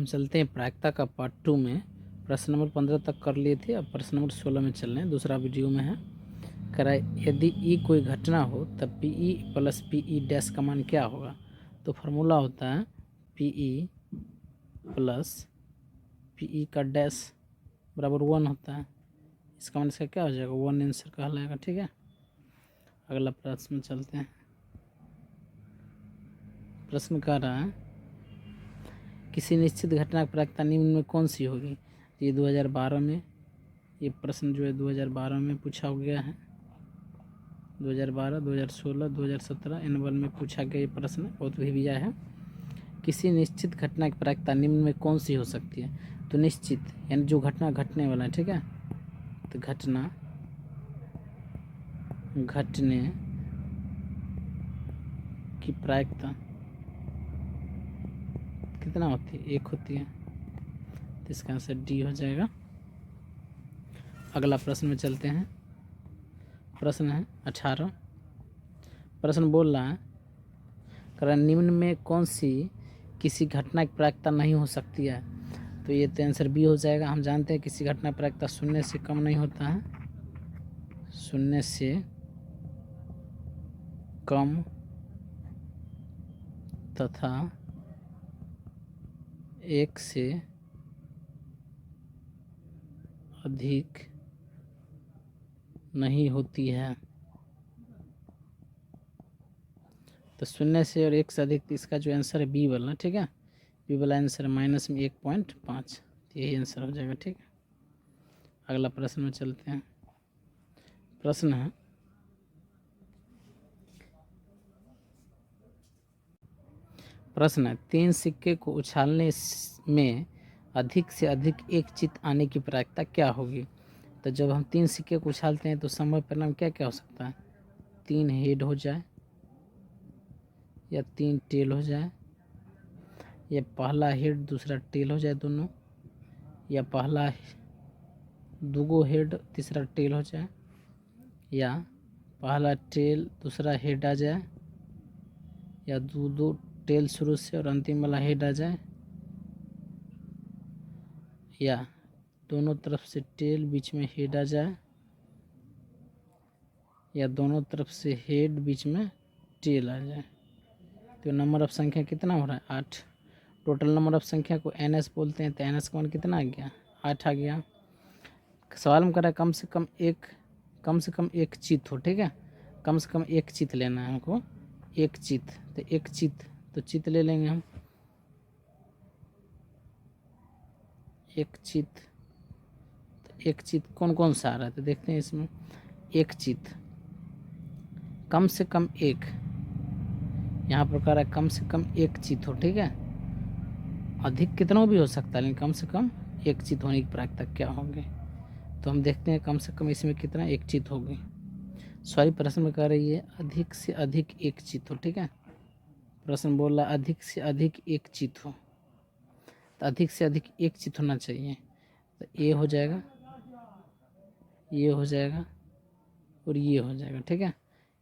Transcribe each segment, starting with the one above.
हम चलते हैं प्रायिकता का पार्ट 2 में। प्रश्न नंबर 15 तक कर लिए थे, अब प्रश्न नंबर 16 में चल रहे हैं, दूसरा वीडियो में है। करा यदि ई कोई घटना हो तब P E plus P E dash का मान क्या होगा। तो फार्मूला होता है P E plus P E का डैश बराबर 1 होता है। इसका मान इसका क्या हो जाएगा, 1 आंसर कहलाएगा। ठीक है, अगला प्रश्न में चलते हैं। प्रश्न कह रहा है किसी निश्चित घटना की प्रायिकता निम्न में कौन सी होगी। ये 2012 में, ये प्रश्न जो है 2012 में पूछा गया है। 2012, 2016, 2017 इन वन में पूछा गया ये प्रश्न बहुत भी आया है। किसी निश्चित घटना की प्रायिकता निम्न में कौन सी हो सकती है। तो निश्चित यानी जो घटना घटने वाला है। ठीक है, तो घटना घटने की प्रायिकता कितना होती है, 1 होती है। तो इसका आंसर डी हो जाएगा। अगला प्रश्न में चलते हैं। प्रश्न है 18। प्रश्न बोल रहा है कारण निम्न में कौन सी किसी घटना की प्रायिकता नहीं हो सकती है। तो ये तो आंसर बी हो जाएगा। हम जानते हैं किसी घटना की प्रायिकता 0 से कम नहीं होता है, 0 से कम तथा 1 से अधिक नहीं होती है। तो 0 से और 1 से अधिक, इसका जो आंसर है बी वाला। ठीक है, बी वाला आंसर माइनस में 1.5, तो यही आंसर हो जाएगा। ठीक है, अगला प्रश्न में चलते हैं। प्रश्न है प्रश्न है 3 सिक्के को उछालने में अधिक से अधिक एक चित आने की प्रायिकता क्या होगी। तो जब हम 3 सिक्के को उछालते हैं तो संभव परिणाम क्या क्या हो सकता है। 3 हेड हो जाए या 3 टेल हो जाए, या पहला हेड दूसरा टेल हो जाए दोनों, या पहला दूगो हेड तीसरा टेल हो जाए, या पहला टेल दूसरा हेड आ जाए, या दो टेल शुरू से और अंतिम वाला हेड आ जाए, या दोनों तरफ से टेल बीच में हेड आ जाए, या दोनों तरफ से हेड बीच में टेल आ जाए। तो नंबर ऑफ संख्या कितना हो रहा है, 8। टोटल नंबर ऑफ संख्या को NS बोलते हैं। तो NS का मान कितना आ गया, 8 आ गया। सवाल में कर रहा है कम से कम एक चित हो। ठीक है, कम से कम एक चित लेना है हमको, एक चित। तो एक चित, तो चित ले लेंगे हम, एक चित। तो एक चित कौन कौन सा आ रहा है, तो देखते हैं इसमें। एक चित कम से कम एक, यहाँ पर कह रहा है कम से कम एक चित हो। ठीक है, अधिक कितना भी हो सकता है लेकिन कम से कम एक चित होने की प्रायिकता क्या होगी। तो हम देखते हैं कम से कम इसमें कितना एक चित होगी। सॉरी, प्रश्न में कह रही है अधिक से अधिक एक चित हो। ठीक है, प्रश्न बोल रहा है अधिक से अधिक एक चित हो, तो अधिक से अधिक एक चित होना चाहिए। तो ये हो जाएगा, ये हो जाएगा और ये हो जाएगा। ठीक है,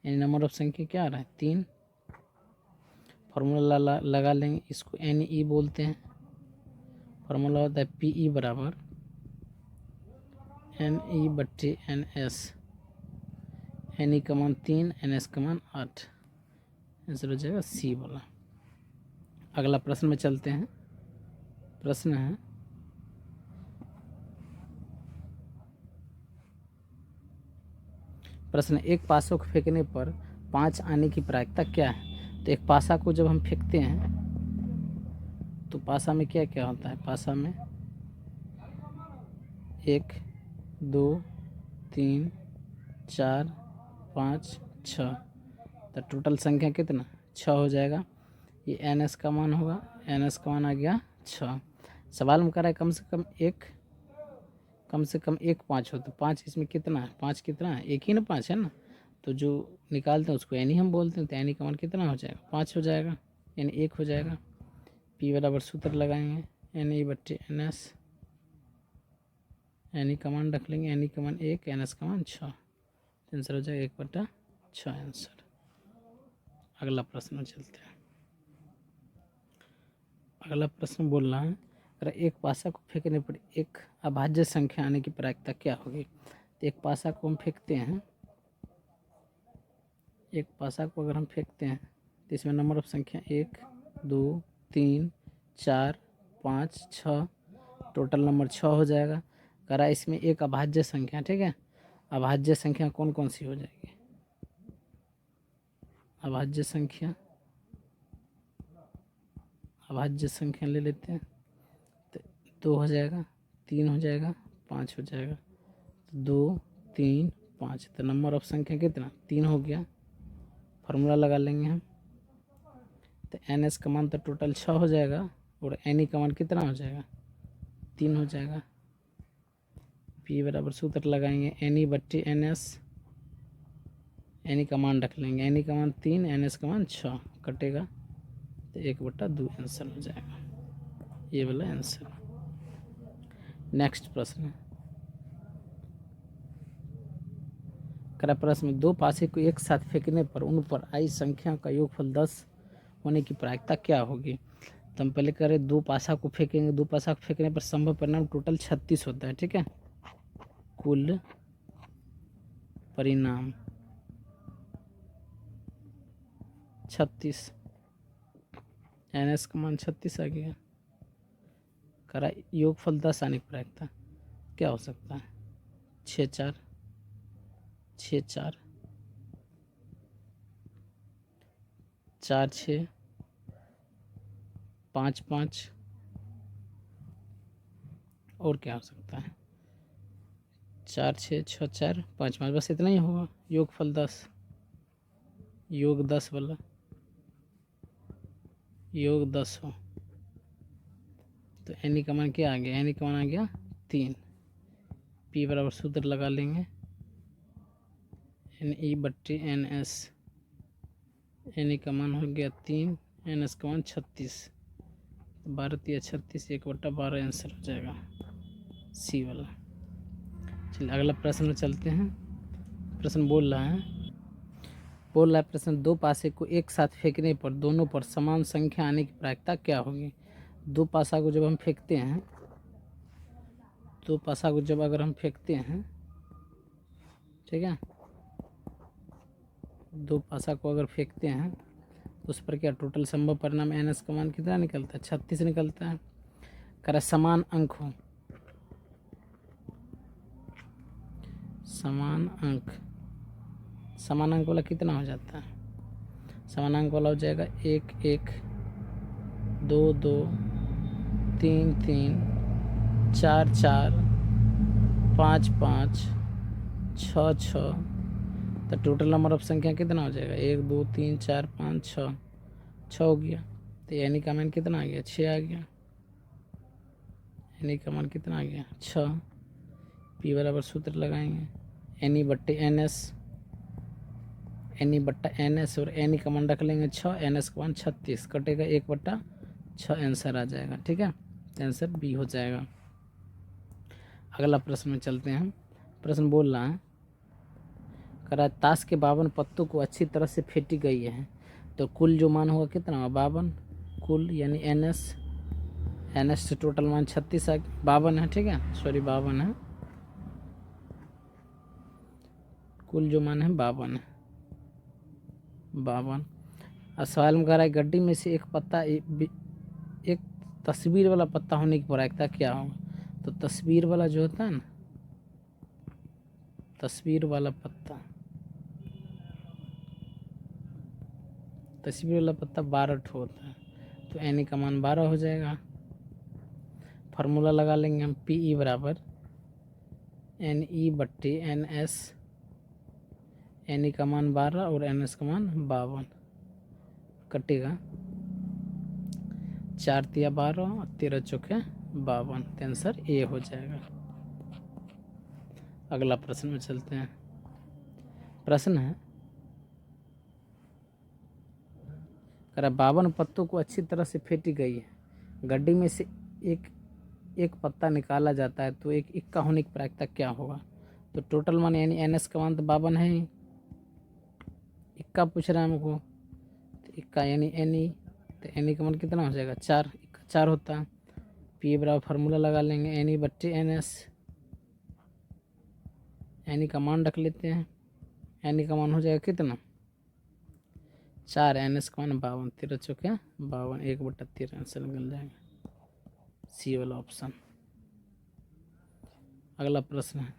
यानी नंबर ऑफ संख्या क्या आ रहा है, 3। फार्मूला लगा लेंगे, इसको NE बोलते हैं। फार्मूला होता है PE बराबर NE/NS। NE का मान 3, NS का मान 8, आंसर हो जाएगा C वाला। अगला प्रश्न में चलते हैं। प्रश्न है एक पासों को फेंकने पर 5 आने की प्रायिकता क्या है। तो एक पासा को जब हम फेंकते हैं तो पासा में क्या क्या होता है, पासा में 1 2 3 4 5 6, तो टोटल संख्या कितना 6 हो जाएगा। ये NS का मान होगा, NS का मान आ गया 6। सवाल में कह रहा है कम से कम एक 5 हो, तो 5 इसमें कितना है, 5 कितना है, एक ही ना 5 है ना। तो जो निकालते हैं उसको NE हम बोलते हैं। तो NE का मान कितना हो जाएगा, 5 हो जाएगा, यानी 1 हो जाएगा। P बराबर सूत्र लगाएंगे NE/NS। NE का मान रख लेंगे, NE का मान 1, NS का मान 6, आंसर हो जाएगा 1/6 आंसर। अगला प्रश्न में चलते हैं। अगला प्रश्न बोल रहा है अगर एक पासा को फेंकने पर एक अभाज्य संख्या आने की प्रायिकता क्या होगी? तो एक पासा को हम फेंकते हैं, एक पासा को अगर हम फेंकते हैं तो इसमें नंबर ऑफ संख्या 1 2 3 4 5 6, टोटल नंबर 6 हो जाएगा। करा इसमें एक अभाज्य संख्या, ठीक है। अभाज्य संख्या कौन कौन सी हो जाएगी? अभाज्य संख्या, अभाज्य संख्या ले लेते हैं तो 2 हो जाएगा, 3 हो जाएगा, 5 हो जाएगा। तो 2 3 5, तो नंबर ऑफ संख्या कितना? 3 हो गया। फार्मूला लगा लेंगे हम, तो एन एस का मान तो टोटल 6 हो जाएगा और एन ई का मान कितना हो जाएगा? 3 हो जाएगा। पी बराबर सूत्र लगाएंगे एन ई बट्टी एन एस, एन ई का मान रख लेंगे, एन ई का मान 3, एन एस का मान 6, कटेगा तो 1/2 आंसर हो जाएगा, ये वाला आंसर। नेक्स्ट प्रश्न, करा प्रश्न में 2 पासे को एक साथ फेंकने पर उन पर आई संख्या का योगफल 10 होने की प्रायिकता क्या होगी? तो हम पहले करें 2 पासा को फेंकेंगे, 2 पासा को फेंकने पर संभव परिणाम टोटल 36 होता है, ठीक है। कुल परिणाम 36, एन एस का मान 36 आ गया। करा योगफल 10 आने की प्रायिकता क्या हो सकता है? 6 4 6 4 4 6 5 5, और क्या हो सकता है? 4 6 6 4 5 5, बस इतना ही होगा। योगफल 10, योग 10 वाला, योग 10 हो तो एन ई का मान क्या आ गया? एन ई का मान आ गया 3। पी बराबर सूत्र लगा लेंगे, एन ई बट्टी एन एस, एन ई का मान हो गया 3, एन एस का मान 36, 12 3 36, 1/12 आंसर हो जाएगा, सी वाला। चलिए अगला प्रश्न में चलते हैं। प्रश्न बोल रहा है प्रश्न 2 पासे को एक साथ फेंकने पर दोनों पर समान संख्या आने की प्रायिकता क्या होगी? 2 पासा को जब हम फेंकते हैं, 2 पासा को जब अगर हम फेंकते हैं, ठीक है, 2 पासा को अगर फेंकते हैं तो उस पर क्या टोटल संभव परिणाम एन एस का मान कितना निकलता है? 36 निकलता है। करा समान अंक हो, समान अंक, समान अंक वाला कितना हो जाता है? समान अंक वाला हो जाएगा 1 1 2 2 3 3 4 4 5 5 6 6, तो टोटल नंबर ऑफ संख्या कितना हो जाएगा? 1 2 3 4 5 6, 6 हो गया। तो यानी का मान कितना आ गया? 6 आ गया। यानी का मान कितना आ गया? 6। पी बराबर सूत्र लगाएंगे, एन ई बट्टे एन एस, एन ई बट्टा एन एस और एन ई का मान रख लेंगे 6, एन एस का मान 36, कटेगा 1/6 आंसर आ जाएगा, ठीक है। तो आंसर बी हो जाएगा। अगला प्रश्न में चलते हैं। प्रश्न बोल रहा है, करा ताश के 52 पत्तों को अच्छी तरह से फेंटी गई है तो कुल जो मान होगा कितना होगा? 52 कुल, यानी एन एस, एन एस से टोटल मान 36 52 है, ठीक है, सॉरी 52 है, कुल जो मान है 52 है, 52। और सवाल में कह रहा है गड्डी में से एक पत्ता, एक तस्वीर वाला पत्ता होने की प्रायिकता क्या होगा? तो तस्वीर वाला जो होता है ना, तस्वीर वाला पत्ता, तस्वीर वाला पत्ता 12 ठो होता है, तो एन ई का मान 12 हो जाएगा। फार्मूला लगा लेंगे हम, पी ई बराबर एन ई बट्टी एन एस, एन ई का मान 12 और एन एस का मान 52, कटेगा 4 तिया 12, 13 चौके 52, तो आंसर ए हो जाएगा। अगला प्रश्न में चलते हैं। प्रश्न है, करा 52 पत्तों को अच्छी तरह से फेंटी गई है, गड्डी में से एक पत्ता निकाला जाता है तो एक इक्का होने की प्रायिकता क्या होगा? तो टोटल मान यानी एन एस का मान तो 52 है ही, इक्का पूछ रहा है हमको, तो इक्का यानी एन ई, तो एन ई का मान कितना हो जाएगा? 4, इक्का 4 होता है, पी बराबर फार्मूला लगा लेंगे एन ई बट्टे एन एस। एन ई का मान रख लेते हैं। एन ई का मान हो जाएगा कितना 4, एन एस का मान 52, 13 चौके 52, 1/13 आंसर निकल जाएगा सी वाला ऑप्शन। अगला प्रश्न है,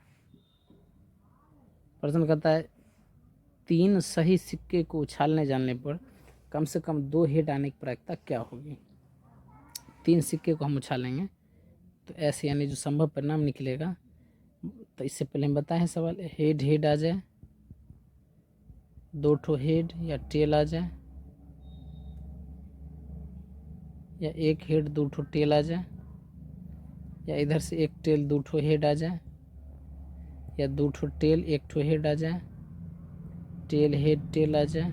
प्रश्न कहता है 3 सही सिक्के को उछालने जाने पर कम से कम 2 हेड आने की प्रायिकता क्या होगी। 3 सिक्के को हम उछालेंगे तो ऐसे यानी जो संभव परिणाम निकलेगा, तो इससे पहले हम बताएं सवाल, हेड हेड आ जाए, 2 ठो हेड या टेल आ जाए, या 1 हेड 2 ठो टेल आ जाए, या इधर से 1 टेल 2 ठो हेड आ जाए, या 2 ठो टेल 1 ठो हेड आ जाए, टेल हेड टेल आ जाए।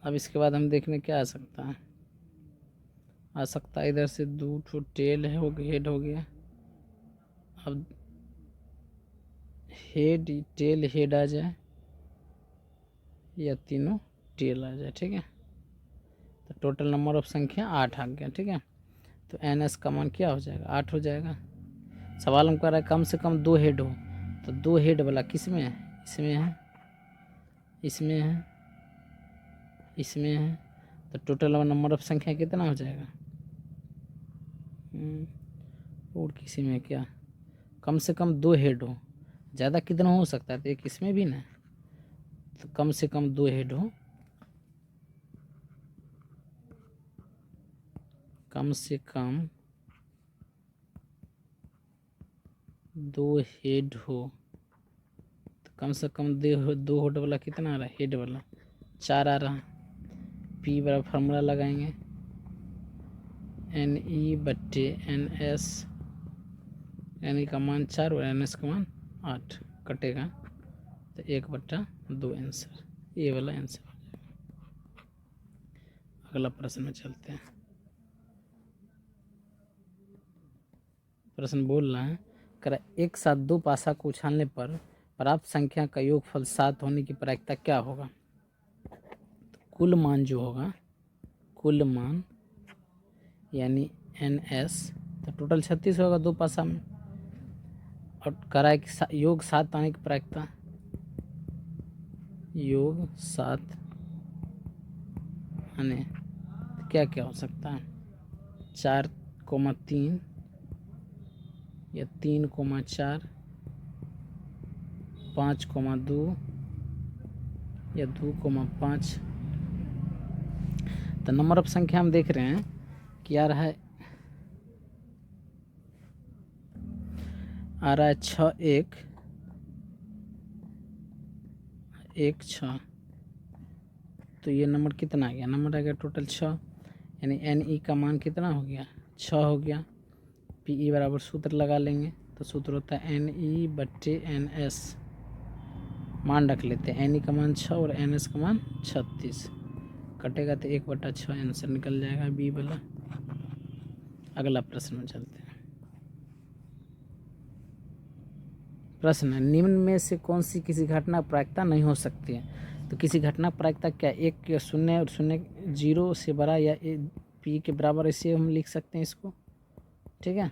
अब इसके बाद हम देखने क्या आ सकता है, इधर से 2 ठो टेल है हेड हो गया। अब हेड टेल हेड आ जाए या तीनों टेल आ जाए, ठीक है। तो टोटल नंबर ऑफ संख्या 8 आ गया, ठीक है। तो एन एस का मान क्या हो जाएगा 8 हो जाएगा। सवाल हम कर रहा है कम से कम 2 हेड हो, तो 2 हेड वाला किस में है, इसमें है, इसमें है, इसमें है। तो टोटल नंबर ऑफ संख्या कितना हो जाएगा, और किसी में क्या, कम से कम 2 हेड हो, ज़्यादा कितना हो सकता है, तो एक इसमें भी ना, तो कम से कम 2 हेड हो, कम से कम 2 हेड हो, तो कम से कम 2 हेड वाला कितना आ रहा है, हेड वाला 4 आ रहा। पी बराबर फार्मूला लगाएंगे एन ई बट्टे एन एस, एन ई का मान 4 और एन एस का मान 8, कटेगा तो 1/2 आंसर, ये वाला आंसर हो जाएगा। अगला प्रश्न में चलते हैं। प्रश्न बोल रहा है कर एक साथ 2 पासा को उछालने पर प्राप्त संख्या का योगफल 7 होने की प्रायिकता क्या होगा। तो कुल मान जो होगा, कुल मान यानी एन एस, तो टोटल 36 होगा 2 पासा में, और करा है कि योग 7 आने की प्रायिकता, योग 7 आने तो क्या क्या हो सकता है, 4,3 या 3,4, 5,2 या 2,5। तो नंबर ऑफ संख्या हम देख रहे हैं कि आ रहा है 6 1 1 6। तो ये नंबर कितना आ गया, नंबर आ गया टोटल 6, यानी एन ई का मान कितना हो गया 6 हो गया। पी ई बराबर सूत्र लगा लेंगे, तो सूत्र होता है एन ई बट्टे एन एस, मान रख लेते हैं, एन ई का मान 6 और एन एस का मान 36, कटेगा तो 1/6 आंसर निकल जाएगा बी वाला। अगला प्रश्न में चलते हैं। प्रश्न है निम्न में से कौन सी किसी घटना प्रायिकता नहीं हो सकती है। तो किसी घटना प्रायिकता क्या, 1 या 0 और 0 0 से बड़ा या पी के बराबर, ऐसे हम लिख सकते हैं इसको, ठीक है।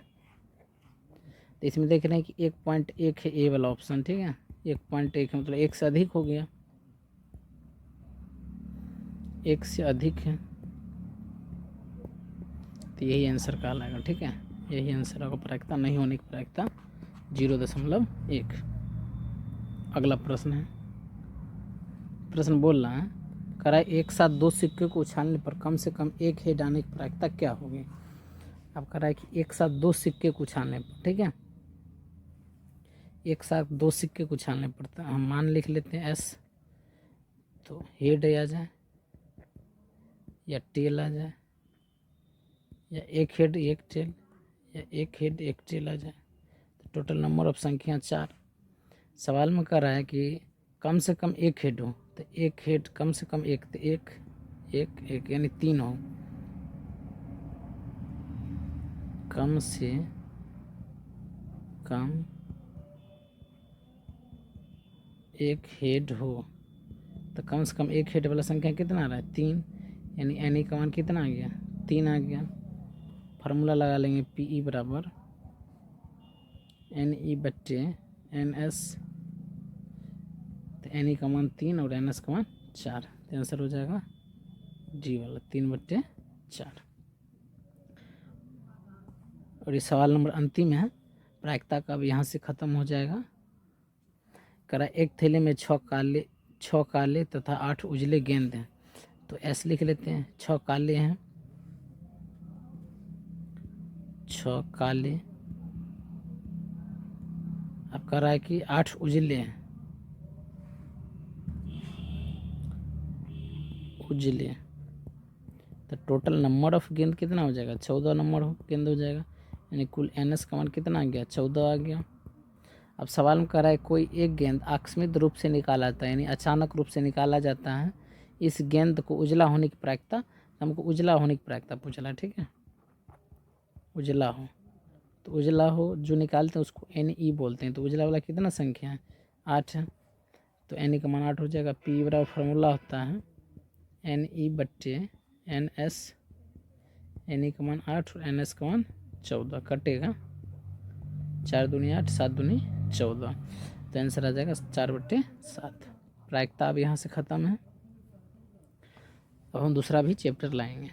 तो इसमें देख रहे हैं कि 1.1 है ए वाला ऑप्शन, ठीक है। 1.1 है मतलब 1 से अधिक हो गया, 1 से अधिक है, तो यही आंसर कहलाएगा, ठीक है। यही आंसर होगा, प्रायिकता नहीं होने की प्रायिकता 0.1। अगला प्रश्न है, प्रश्न बोल रहा है करा एक साथ 2 सिक्के को उछालने पर कम से कम 1 हेड आने की प्रायिकता क्या होगी। अब करा है कि एक साथ 2 सिक्के को उछालने पर, ठीक है, एक साथ 2 सिक्के को उछालने पर, तो हम मान लिख लेते हैं एस, तो हेड आ जाए या टेल आ जाए, या 1 हेड 1 टेल, या 1 हेड 1 टेल आ जाए। तो टोटल नंबर ऑफ संख्या 4। सवाल में कह रहा है कि कम से कम 1 हेड हो, तो 1 हेड कम से कम 1, तो 1 1 1 यानी 3 हो, कम से कम 1 हेड हो, तो कम से कम 1 हेड वाला संख्या कितना आ रहा है 3, यानी एन ई का मान कितना आ गया, 3 आ गया। फार्मूला लगा लेंगे पी ई बराबर एन ई बट्टे एन एस, तो एन ई का मान 3 और एन एस का मान 4, तो आंसर हो जाएगा जी वाला 3/4। और ये सवाल नंबर अंतिम है, प्रायिकता का अब यहाँ से ख़त्म हो जाएगा। करा एक थैले में 6 काले तथा 8 उजले गेंद हैं, तो ऐसे लिख लेते हैं 6 काले हैं, 6 काले, अब कह रहा है कि 8 उजले हैं, उजले, तो टोटल नंबर ऑफ गेंद कितना हो जाएगा, 14 नंबर गेंद हो जाएगा। यानी कुल एन एस का मान कितना आ गया, 14 आ गया। अब सवाल में कह रहा है कोई एक गेंद आकस्मिक रूप से निकाला जाता है, यानी अचानक रूप से निकाला जाता है, इस गेंद को उजला होने की प्रायिकता, हमको उजला होने की प्रायिकता पूछना है, ठीक है। उजला हो, तो उजला हो जो निकालते हैं उसको एन ई बोलते हैं, तो उजला वाला कितना संख्या है, 8 है, तो एन ई का मान 8 हो जाएगा। पी बराबर फार्मूला होता है एन ई बट्टे एन एस, एन ई का मान 8 और एन एस का मान 14, कटेगा 4 दूनी 8, 7 दूनी 14, तो आंसर आ जाएगा 4/7। प्रायिकता अब यहाँ से ख़त्म है। अब हम दूसरा भी चैप्टर लाएंगे।